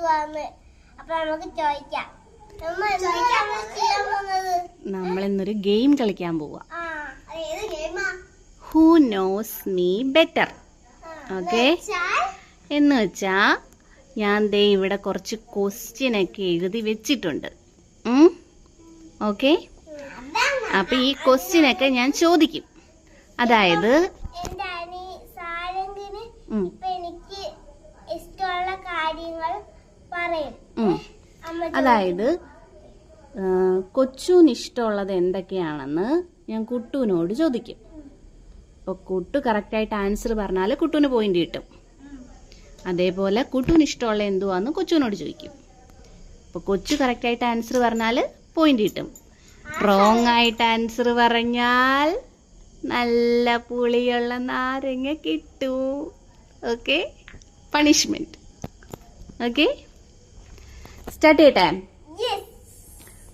എന്തുവാന്ന് അപ്പൊ നമുക്ക് ചോദിക്കാം. നമ്മൾ ഇന്നൊരു ഗെയിം കളിക്കാൻ പോവാ. ഏത് ഗെയിമാ? Who knows me better. Okay, എന്ന് വെച്ചാ ഞാൻ ദേ ഇവിടെ കുറച്ച് ക്വസ്റ്റ്യൻ ഒക്കെ എഴുതി വെച്ചിട്ടുണ്ട്. ഓക്കെ, അപ്പൊ ഈ ക്വസ്റ്റ്യൻ ഒക്കെ ഞാൻ ചോദിക്കും. അതായത് എനിക്ക് ഇഷ്ടമുള്ള കാര്യങ്ങൾ പറയും. അതായത് കൊച്ചുവിന് ഇഷ്ടമുള്ളത് എന്തൊക്കെയാണെന്ന് ഞാൻ കുട്ടുവിനോട് ചോദിക്കും. അപ്പോൾ കുട്ടു കറക്റ്റായിട്ട് ആൻസർ പറഞ്ഞാൽ കുട്ടുവിന് പോയിന്റ് കിട്ടും. അതേപോലെ കുട്ടുവിന് ഇഷ്ടമുള്ള എന്തുവാന്ന് കൊച്ചുവിനോട് ചോദിക്കും. അപ്പോൾ കൊച്ചു കറക്റ്റായിട്ട് ആൻസർ പറഞ്ഞാൽ പോയിന്റ് കിട്ടും. റോങ് ആയിട്ട് ആൻസർ പറഞ്ഞാൽ നല്ല പുളിയുള്ള നാരങ്ങ കിട്ടും. Okay, punishment. ഓക്കെ, സ്റ്റാർട്ട് ചെയ്യട്ടെ?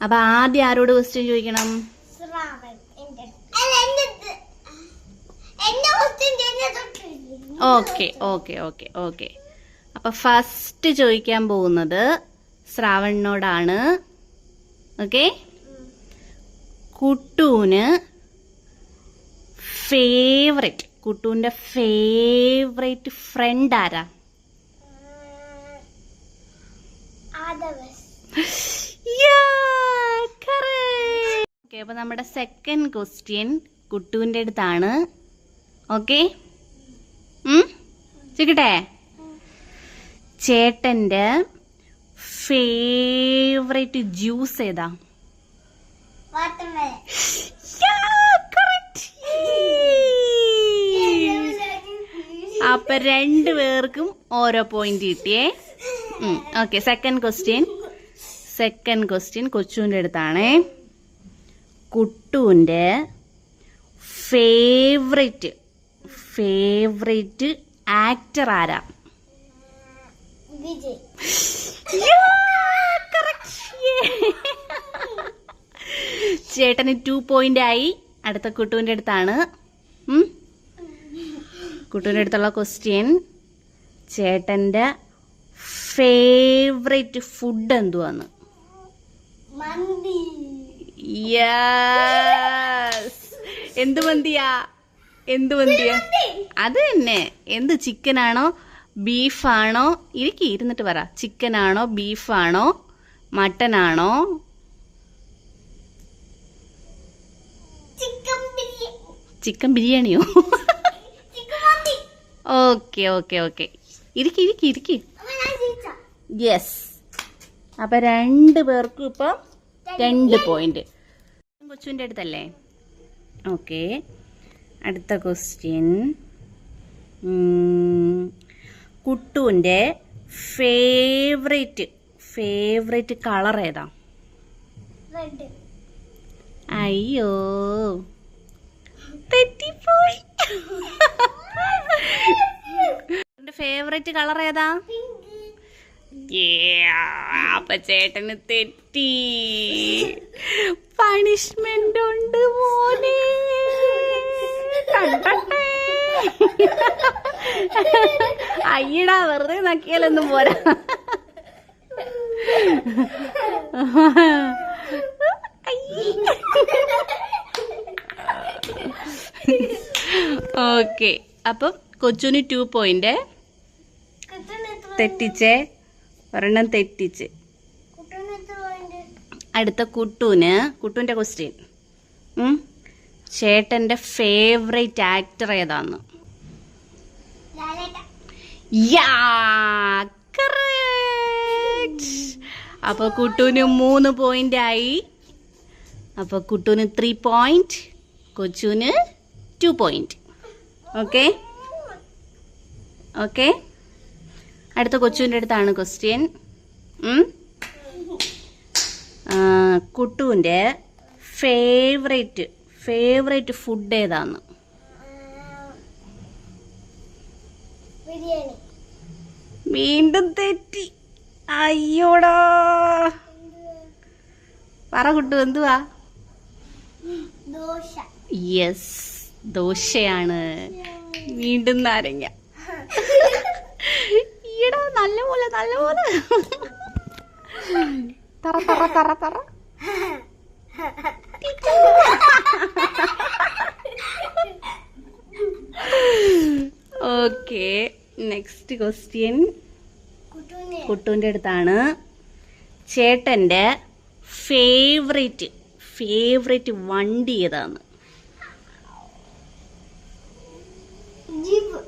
അപ്പൊ ആദ്യം ആരോട് ക്വസ്റ്റ്യൻ ചോദിക്കണം? ഓക്കെ ഓക്കെ ഓക്കെ ഓക്കെ അപ്പൊ ഫസ്റ്റ് ചോദിക്കാൻ പോകുന്നത് ശ്രാവണിനോടാണ്. ഓക്കെ, കുട്ടുവിന്റെ ഫേവറേറ്റ് ഫ്രണ്ട് ആരാ? ഓക്കെ, അപ്പൊ നമ്മുടെ സെക്കൻഡ് ക്വസ്റ്റ്യൻ കുട്ടുവിന്റെ അടുത്താണ്. ഓക്കെ, ചോദിക്കട്ടെ? ചേട്ടന്റെ ഫേവറേറ്റ് ജ്യൂസ് ഏതാ? അപ്പൊ രണ്ടുപേർക്കും ഓരോ പോയിന്റ് കിട്ടിയേ. ഓക്കെ, സെക്കൻഡ് ക്വസ്റ്റ്യൻ കൊച്ചുവിന്റെ അടുത്താണേ. കുട്ടുവിന്റെ ഫേവറേറ്റ് ആക്ടർ ആരാ? വിജയ്. ചേട്ടന് 2 പോയിന്റ് ആയി. അടുത്ത കുട്ടുവിന്റെ അടുത്താണ്. കുട്ടുവിന്റെ അടുത്തുള്ള ക്വസ്റ്റ്യൻ, ചേട്ടന്റെ ഫേവറേറ്റ് ഫുഡ് എന്തുവാന്ന്? മന്തി. യെസ്. എന്ത് മന്തിയാ? അത് തന്നെ. എന്ത്, ചിക്കനാണോ ബീഫാണോ? ഇരുന്നിട്ട് പറ. ചിക്കനാണോ ബീഫാണോ മട്ടനാണോ? ചിക്കൻ ബിരിയാണിയോ? ഓക്കെ ഓക്കെ ഓക്കെ ഇരിക്കി. യെസ്. അപ്പൊ 2 പേർക്കും ഇപ്പൊ 2 പോയിന്റ്. കൊച്ചുവിന്റെ അടുത്തല്ലേ? ഓക്കെ, അടുത്ത ക്വസ്റ്റ്യൻ, കുട്ടുവിന്റെ ഫേവറേറ്റ് കളർ ഏതാ? അയ്യോ, തെറ്റിപ്പോയി. ഫേവറേറ്റ് കളർ ഏതാ? അപ്പൊ ചേട്ടന് തെറ്റി. പണിഷ്മെന്റ് ഉണ്ട് മോനെ. അയ്യടാ, വെറുതെ നക്കിയാലൊന്നും പോരാ. ഓക്കെ, അപ്പം കൊച്ചുന് 2 പോയിന്റ്. തെറ്റിച്ചേ, ഒരെണ്ണം തെറ്റിച്ച്. അടുത്ത കുട്ടുവിന്റെ ക്വസ്റ്റ്യൻ, ചേട്ടന്റെ ഫേവറേറ്റ് ആക്ടർ ഏതാന്ന്? അപ്പൊ കുട്ടുവിന് 3 പോയിന്റ് ആയി. അപ്പൊ കുട്ടുവിന് 3 പോയിന്റ്, കൊച്ചുവിന് 2 പോയിന്റ്. ഓക്കെ, അടുത്ത കൊച്ചുവിന്റെ അടുത്താണ് ക്വസ്റ്റ്യൻ. കുട്ടുവിന്റെ ഫേവറേറ്റ് ഫുഡ് ഏതാന്ന്? വീണ്ടും തെറ്റി. അയ്യോടാ, പറ കുട്ടു, എന്തുവാ? യെസ്, ദോശയാണ്. വീണ്ടും നാരങ്ങ. അയ്യടാ നല്ലപോലെ തറ തറ തറ തറ. ഓക്കെ, നെക്സ്റ്റ് ക്വസ്റ്റ്യൻ കുട്ടുവിന്റെ അടുത്താണ്. ചേട്ടന്റെ ഫേവറേറ്റ് വണ്ടി ഏതാണ്? ജീപ്പ്.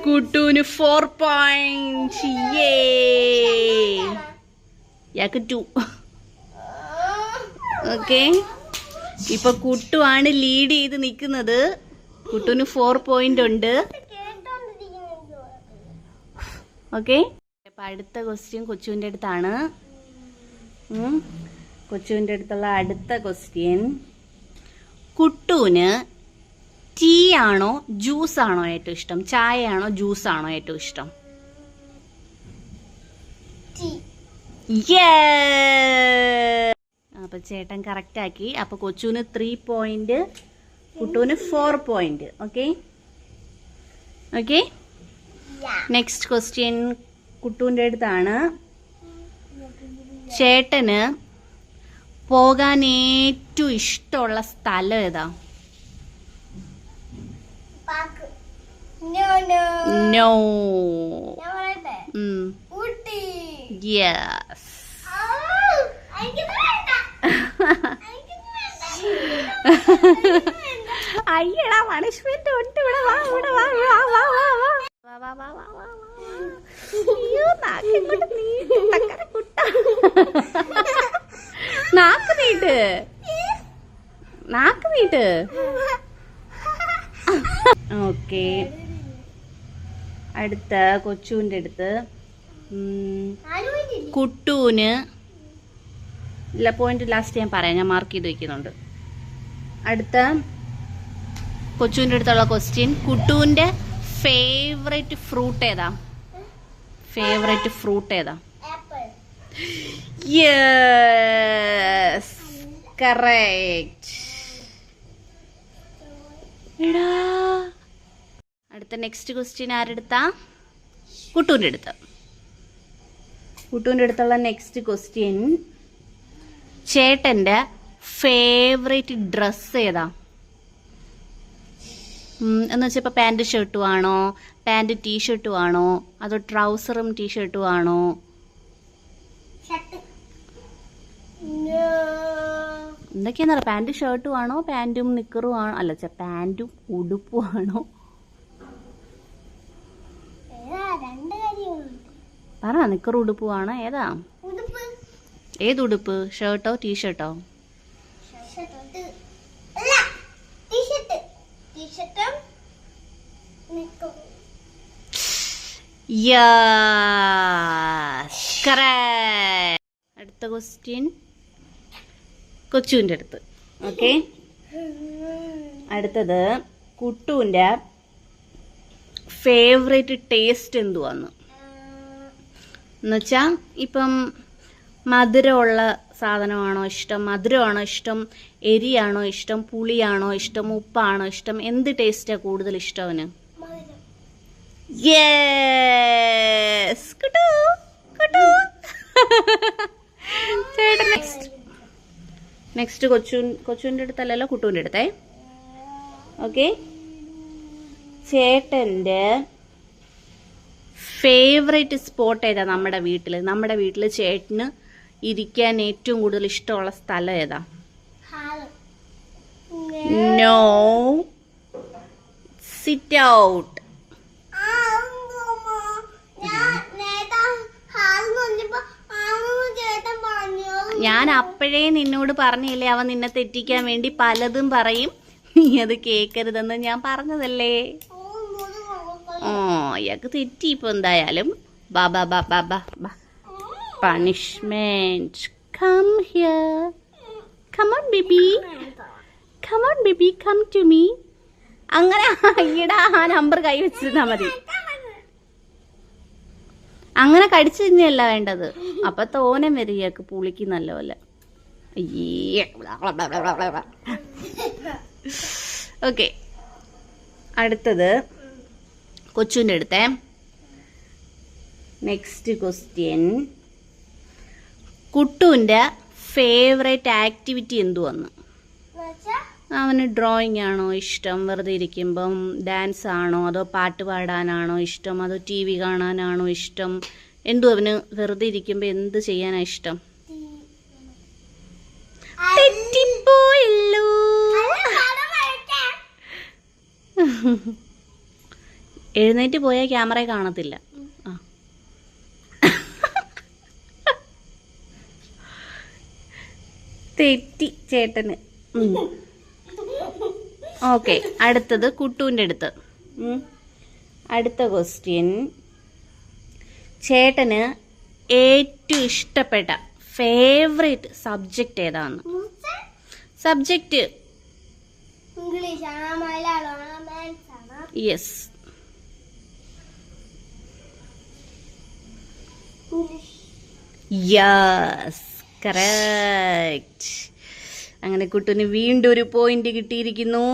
കുട്ടൂന് 4 points. യാക്ക് 2. ഓക്കെ, ഇപ്പൊ കുട്ടു ആണ് ലീഡ് ചെയ്ത് നിക്കുന്നത്. കുട്ടുവിന് 4 point ഉണ്ട്. ഓക്കെ, അപ്പൊ അടുത്ത ക്വസ്റ്റ്യൻ കൊച്ചുവിന്റെ അടുത്താണ്. കൊച്ചുവിന്റെ അടുത്തുള്ള അടുത്ത ക്വസ്റ്റ്യൻ, കുട്ടുവിന് ടീ ആണോ ജ്യൂസ് ആണോ ഏറ്റവും ഇഷ്ടം? ചായ ആണോ ജ്യൂസ് ആണോ ഏറ്റവും ഇഷ്ടം? അപ്പൊ ചേട്ടൻ കറക്റ്റ് ആക്കി. അപ്പൊ കൊച്ചുവിന് 3 point, കുട്ടുവിന് 4 point. Okay okay, next question കുട്ടുവിന്റെ അടുത്താണ്. ചേട്ടന് പോകാൻ ഏറ്റവും ഇഷ്ടമുള്ള സ്ഥലം ഏതാ? നോ. യെസ്. അയ്യടാ പണിഷ്മെന്റ് ഉണ്ട്. ഇവിടെ വാ, ഇവിടെ വാ, വാ, വാ, വാ, വാ. വാ, വാ, വാ, വാ, വാ. അയ്യോ, നാക്കിങ്ങോട്ട് നീട്ട് തക്കര കുട്ട. നാക്ക് നീട്ട്. ഓക്കെ, അടുത്ത കൊച്ചുവിന്റെ അടുത്ത്. കുട്ടൂന് പോയിന്റ് ലാസ്റ്റ് ഞാൻ പറയാം, ഞാൻ മാർക്ക് ചെയ്ത് വെക്കുന്നുണ്ട്. അടുത്ത കൊച്ചുവിന്റെ അടുത്തുള്ള ക്വസ്റ്റ്യൻ, കുട്ടുവിന്റെ ഫേവറേറ്റ് ഫ്രൂട്ട് ഏതാ? Yes, correct. എടാ, അടുത്ത നെക്സ്റ്റ് ക്വസ്റ്റ്യൻ ആരെടുത്താ? കുട്ടുവിന്റെ അടുത്തുള്ള നെക്സ്റ്റ് ക്വസ്റ്റ്യൻ, ചേട്ടന്റെ ഫേവറേറ്റ് ഡ്രസ് ഏതാ? എന്ന് വെച്ചാൽ ഇപ്പൊ പാന്റ് ഷർട്ടും ആണോ, പാന്റ് ടീഷർട്ടും ആണോ, അതോ ട്രൗസറും ടീഷർട്ടും ആണോ? എന്തൊക്കെയാന്ന് പറയാ, പാന്റ് ഷർട്ടും ആണോ, പാന്റും നിക്കറും ആണോ, അല്ല പാന്റും ഉടുപ്പും ആണോ? പറ, നിക്കറും ഉടുപ്പും ആണോ? ഏതാ? ഏതുടുപ്പ്? ഷർട്ടോ ടീഷർട്ടോ? അടുത്ത ക്വസ്റ്റ്യൻ കൊച്ചുവിന്റെ അടുത്ത്. ഓക്കെ, അടുത്തത് കുട്ടുവിന്റെ ഫേവറേറ്റ് ടേസ്റ്റ് എന്തുവാന്ന്? എന്നുവെച്ചാ ഇപ്പം മധുരമുള്ള സാധനമാണോ ഇഷ്ടം, മധുരമാണോ ഇഷ്ടം, എരിയാണോ ഇഷ്ടം, പുളിയാണോ ഇഷ്ടം, ഉപ്പാണോ ഇഷ്ടം, എന്ത് ടേസ്റ്റാ കൂടുതൽ ഇഷ്ടം അവന്? യെസ്, കുട്ടു. ചേട്ടൻ നെക്സ്റ്റ് കൊച്ചുവിന്റെ അടുത്തല്ലല്ലോ, കുട്ടുവിന്റെ അടുത്തേ. ഓക്കെ, ചേട്ടന്റെ ഫേവറേറ്റ് സ്പോട്ട് ഏതാ? നമ്മുടെ വീട്ടില് ചേട്ടന് ഇരിക്കാൻ ഏറ്റവും കൂടുതൽ ഇഷ്ടമുള്ള സ്ഥലം ഏതാ? No, sit out. ഞാൻ അപ്പോഴേ നിന്നോട് പറഞ്ഞില്ലേ, അവൻ നിന്നെ തെറ്റിക്കാൻ വേണ്ടി പലതും പറയും, നീ അത് കേക്കരുതെന്ന് ഞാൻ പറഞ്ഞതല്ലേ. ഇയാൾക്ക് തെറ്റി. ഇപ്പൊ എന്തായാലും punishment. Come here, come on baby, come to me. അങ്ങനെ ഈടാ ആ നമ്പർ കൈ വെച്ചിരുന്നാ മതി. അങ്ങനെ കടിച്ചു തന്നെയല്ല വേണ്ടത്. അപ്പൊ തോനെ വരും ഇയാൾക്ക്, പുളിക്ക് നല്ലപോലെ. അയ്യേ. ഓക്കെ, അടുത്തത് കൊച്ചുവിൻ്റെ അടുത്തേ. നെക്സ്റ്റ് ക്വസ്റ്റ്യൻ, കുട്ടുവിൻ്റെ ഫേവറേറ്റ് ആക്ടിവിറ്റി എന്തുവന്ന്? അവന് ഡ്രോയിങ് ആണോ ഇഷ്ടം, വെറുതെ ഇരിക്കുമ്പം ഡാൻസ് ആണോ, അതോ പാട്ട് പാടാനാണോ ഇഷ്ടം, അതോ ടി വി കാണാനാണോ ഇഷ്ടം? എന്തു അവന് വെറുതെ ഇരിക്കുമ്പോൾ എന്ത് ചെയ്യാനാ ഇഷ്ടം? തെറ്റിപ്പോയല്ലോ. എഴുന്നേറ്റ് പോയാൽ ക്യാമറ കാണത്തില്ല. തെറ്റി ചേട്ടന്. ഓക്കെ, അടുത്തത് കുട്ടുവിൻ്റെ അടുത്ത്. അടുത്ത ക്വസ്റ്റ്യൻ, ചേട്ടന് ഏറ്റവും ഇഷ്ടപ്പെട്ട ഫേവറേറ്റ് സബ്ജക്റ്റ് ഏതാന്ന്? Subject yes, yes, correct. അങ്ങനെ കുട്ടുവിന് വീണ്ടും ഒരു പോയിന്റ് കിട്ടിയിരിക്കുന്നു.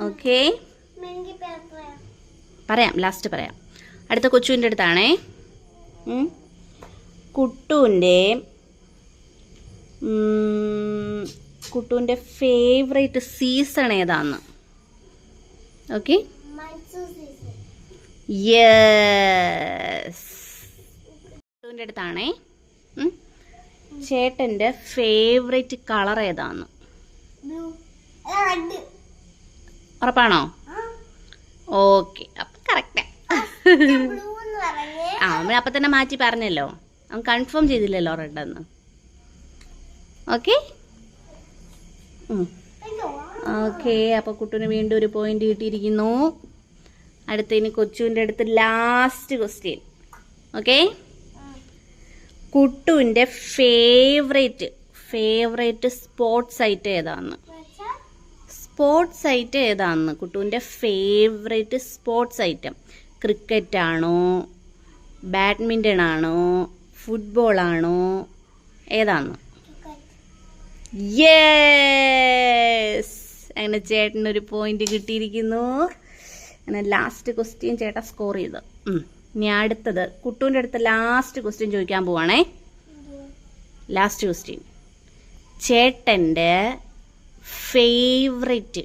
ഓക്കെ, പറയാം, ലാസ്റ്റ് പറയാം. അടുത്ത കൊച്ചുവിൻ്റെ അടുത്താണേ. കുട്ടുവിൻ്റെ ഫേവറേറ്റ് സീസൺ ഏതാന്ന്? ഓക്കെ, യെസ്, കുട്ടുവിൻ്റെ അടുത്താണേ. ചേട്ടൻ്റെ ഫേവറേറ്റ് കളർ ഏതാന്ന്? ഉറപ്പാണോ? ഓക്കെ, അപ്പം കറക്റ്റാ. അവൻ അപ്പം തന്നെ മാറ്റി പറഞ്ഞല്ലോ, അവൻ കൺഫേം ചെയ്തില്ലല്ലോ റെഡെന്ന്. ഓക്കെ ഓക്കെ, അപ്പോൾ കുട്ടുവിന് വീണ്ടും ഒരു പോയിന്റ് കിട്ടിയിരിക്കുന്നു. അടുത്തതിന് കൊച്ചുവിൻ്റെ അടുത്ത് ലാസ്റ്റ് ക്വസ്റ്റ്യൻ. ഓക്കെ, കുട്ടുവിൻ്റെ ഫേവറേറ്റ് സ്പോർട്സ് ഐറ്റം ഏതാന്ന്? സ്പോർട്സ് ഐറ്റം ഏതാന്ന്? കുട്ടുവിൻ്റെ ഫേവറേറ്റ് സ്പോർട്സ് ഐറ്റം ക്രിക്കറ്റ് ആണോ, ബാഡ്മിൻ്റൺ ആണോ, ഫുട്ബോൾ ആണോ, ഏതാന്ന്? യെസ്, അങ്ങനെ ചേട്ടനൊരു പോയിന്റ് കിട്ടിയിരിക്കുന്നു. അങ്ങനെ ലാസ്റ്റ് ക്വസ്റ്റ്യൻ ചേട്ടൻ സ്കോർ ചെയ്തു. ഇനി അടുത്തത് കുട്ടുവിൻ്റെ അടുത്ത് ലാസ്റ്റ് ക്വസ്റ്റ്യൻ ചോദിക്കാൻ പോവാണേ. ലാസ്റ്റ് ക്വസ്റ്റ്യൻ, ചേട്ടൻ്റെ ഫേവറേറ്റ്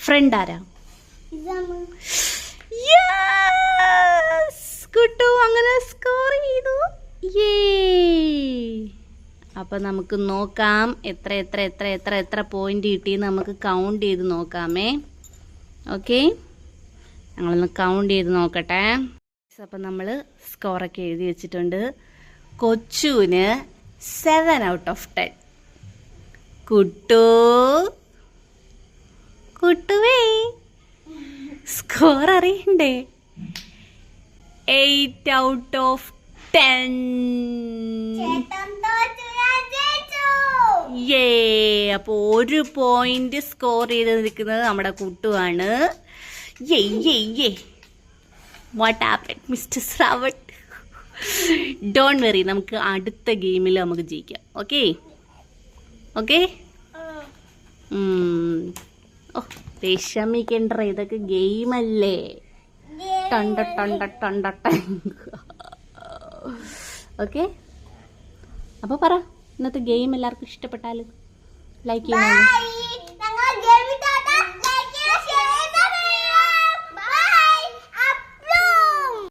ഫ്രണ്ട് ആരാ? കുട്ടു അങ്ങനെ സ്കോർ ചെയ്തു. അപ്പൊ നമുക്ക് നോക്കാം എത്ര എത്ര എത്ര എത്ര എത്ര പോയിന്റ് കിട്ടിയെന്ന് നമുക്ക് കൗണ്ട് ചെയ്ത് നോക്കാമേ. ഓക്കെ, ഞങ്ങളൊന്ന് കൗണ്ട് ചെയ്ത് നോക്കട്ടെ. അപ്പം നമ്മൾ സ്കോറൊക്കെ എഴുതി വെച്ചിട്ടുണ്ട്. കൊച്ചുവിന് 7 out of 10. കുട്ടുവേ സ്കോർ അറിയണ്ടേ? 8 out of 10. അപ്പൊ ഒരു പോയിന്റ് സ്കോർ ചെയ്ത് നിൽക്കുന്നത് നമ്മുടെ കുട്ടുവാണ്. What happen mister Shravan? Don't worry, നമുക്ക് അടുത്ത ഗെയിമിൽ നമുക്ക് ജയിക്കാം. ഓക്കെ ഓക്കെ, വിഷമിക്കണ്ട, ഇതൊക്കെ ഗെയിമല്ലേ. ഓക്കെ, അപ്പോൾ പറ, ഇന്നത്തെ ഗെയിം എല്ലാവർക്കും ഇഷ്ടപ്പെട്ടാലും ലൈക്ക് ചെയ്യണം.